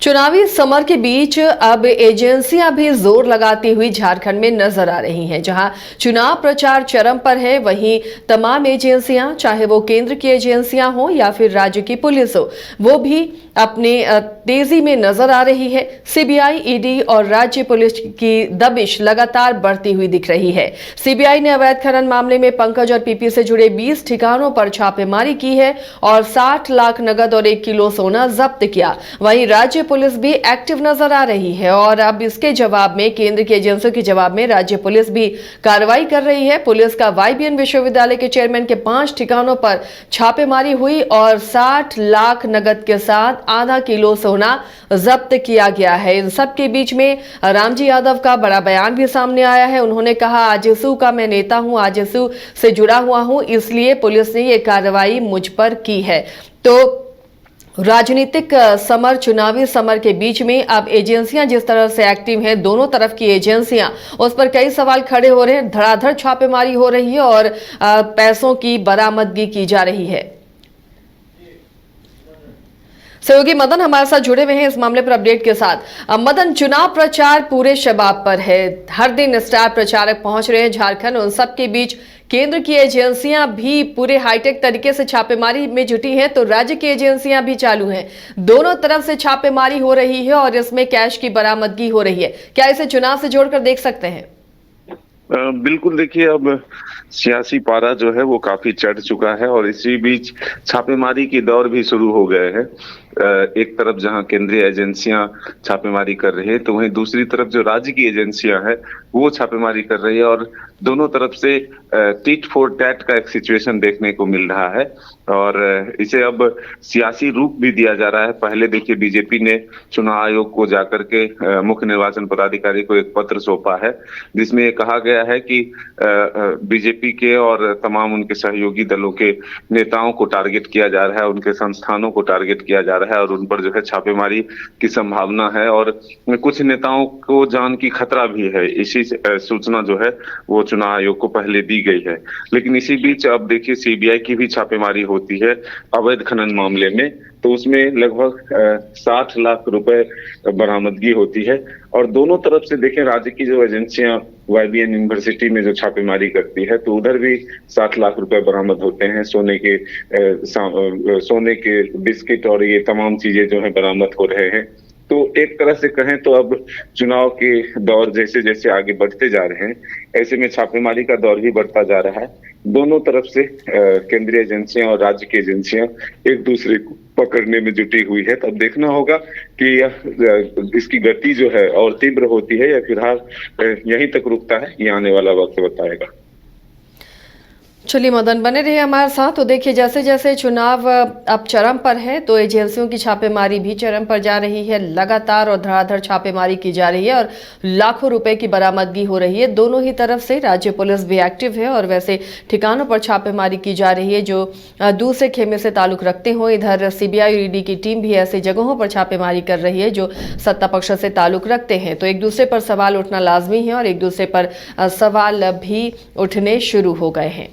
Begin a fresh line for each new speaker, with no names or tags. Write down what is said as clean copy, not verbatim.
चुनावी समर के बीच अब एजेंसियां भी जोर लगाती हुई झारखंड में नजर आ रही हैं। जहां चुनाव प्रचार चरम पर है, वहीं तमाम एजेंसियां, चाहे वो केंद्र की एजेंसियां हो या फिर राज्य की पुलिस हो, वो भी अपने तेजी में नजर आ रही है। सीबीआई, ईडी और राज्य पुलिस की दबिश लगातार बढ़ती हुई दिख रही है। सीबीआई ने अवैध खनन मामले में पंकज और पीपी से जुड़े 20 ठिकानों पर छापेमारी की है और 60 लाख नगद और 1 किलो सोना जब्त किया। वहीं राज्य पुलिस भी एक्टिव नजर आ रही है और अब इसके जवाब में, केंद्र की एजेंसियों के जवाब में, राज्य पुलिस भी कार्रवाई कर रही है। पुलिस का वाईबीएन विश्वविद्यालय के चेयरमैन के 5 ठिकानों पर छापेमारी हुई और 60 लाख नगद के साथ आधा किलो सोना जब्त किया गया है। इन सब के बीच में रामजी यादव का बड़ा बयान भी सामने आया है। उन्होंने कहा, आजसू का मैं नेता हूं, आजसू से जुड़ा हुआ हूं, इसलिए पुलिस ने यह कार्रवाई मुझ पर की है। तो राजनीतिक समर, चुनावी समर के बीच में अब एजेंसियां जिस तरह से एक्टिव हैं, दोनों तरफ की एजेंसियां, उस पर कई सवाल खड़े हो रहे हैं। धड़ाधड़ छापेमारी हो रही है और पैसों की बरामदगी की जा रही है। सहयोगी मदन हमारे साथ जुड़े हुए हैं इस मामले पर अपडेट के साथ। मदन, चुनाव प्रचार पूरे शबाब पर है, हर दिन स्टार प्रचारक पहुंच रहे हैं झारखंड। उन सब के बीच केंद्र की एजेंसियां भी पूरे हाईटेक तरीके से छापेमारी में जुटी हैं, तो राज्य की एजेंसियां भी चालू हैं। दोनों तरफ से छापेमारी हो रही है और इसमें कैश की बरामदगी हो रही है। क्या इसे चुनाव से जोड़कर देख सकते हैं?
बिल्कुल, देखिए, अब सियासी पारा जो है वो काफी चढ़ चुका है और इसी बीच छापेमारी के दौर भी शुरू हो गए हैं। एक तरफ जहां केंद्रीय एजेंसियां छापेमारी कर रही है, तो वहीं दूसरी तरफ जो राज्य की एजेंसियां हैं वो छापेमारी कर रही है और दोनों तरफ से टिट फॉर टैट का एक सिचुएशन देखने को मिल रहा है और इसे अब सियासी रूप भी दिया जा रहा है। पहले देखिए, बीजेपी ने चुनाव आयोग को जाकर के मुख्य निर्वाचन पदाधिकारी को एक पत्र सौंपा है, जिसमें ये कहा गया है कि बीजेपी के और तमाम उनके सहयोगी दलों के नेताओं को टारगेट किया जा रहा है, उनके संस्थानों को टारगेट किया जा रहा है और उन पर जो है छापेमारी की संभावना है और कुछ नेताओं को जान की खतरा भी है। इसी सूचना जो है वो चुनाव आयोग को पहले दी गई है। लेकिन इसी बीच अब देखिए, सीबीआई की भी छापेमारी होती है अवैध खनन मामले में, तो उसमें लगभग 60 लाख रुपए बरामदगी होती है और दोनों तरफ से देखें, राज्य की जो एजेंसियां वाईबीएन यूनिवर्सिटी में जो छापेमारी करती है, तो उधर भी 60 लाख रुपए बरामद होते हैं। सोने के बिस्किट और ये तमाम चीजें जो है बरामद हो रहे हैं। तो एक तरह से कहें तो अब चुनाव के दौर जैसे जैसे आगे बढ़ते जा रहे हैं, ऐसे में छापेमारी का दौर भी बढ़ता जा रहा है। दोनों तरफ से केंद्रीय एजेंसियां और राज्य की एजेंसियां एक दूसरे को पकड़ने में जुटी हुई है। तब देखना होगा कि इसकी गति जो है और तीव्र होती है या फिलहाल यहीं तक रुकता है, ये आने वाला वक्त बताएगा।
चलिए मदन, बने रहिए हमारे साथ। तो देखिए, जैसे जैसे चुनाव अब चरम पर है, तो एजेंसियों की छापेमारी भी चरम पर जा रही है। लगातार और धड़ाधड़ छापेमारी की जा रही है और लाखों रुपए की बरामदगी हो रही है। दोनों ही तरफ से राज्य पुलिस भी एक्टिव है और वैसे ठिकानों पर छापेमारी की जा रही है जो दूसरे खेमे से ताल्लुक रखते हो। इधर सीबीआई और ईडी की टीम भी ऐसी जगहों पर छापेमारी कर रही है जो सत्ता पक्ष से ताल्लुक रखते हैं। तो एक दूसरे पर सवाल उठना लाजमी है और एक दूसरे पर सवाल भी उठने शुरू हो गए हैं।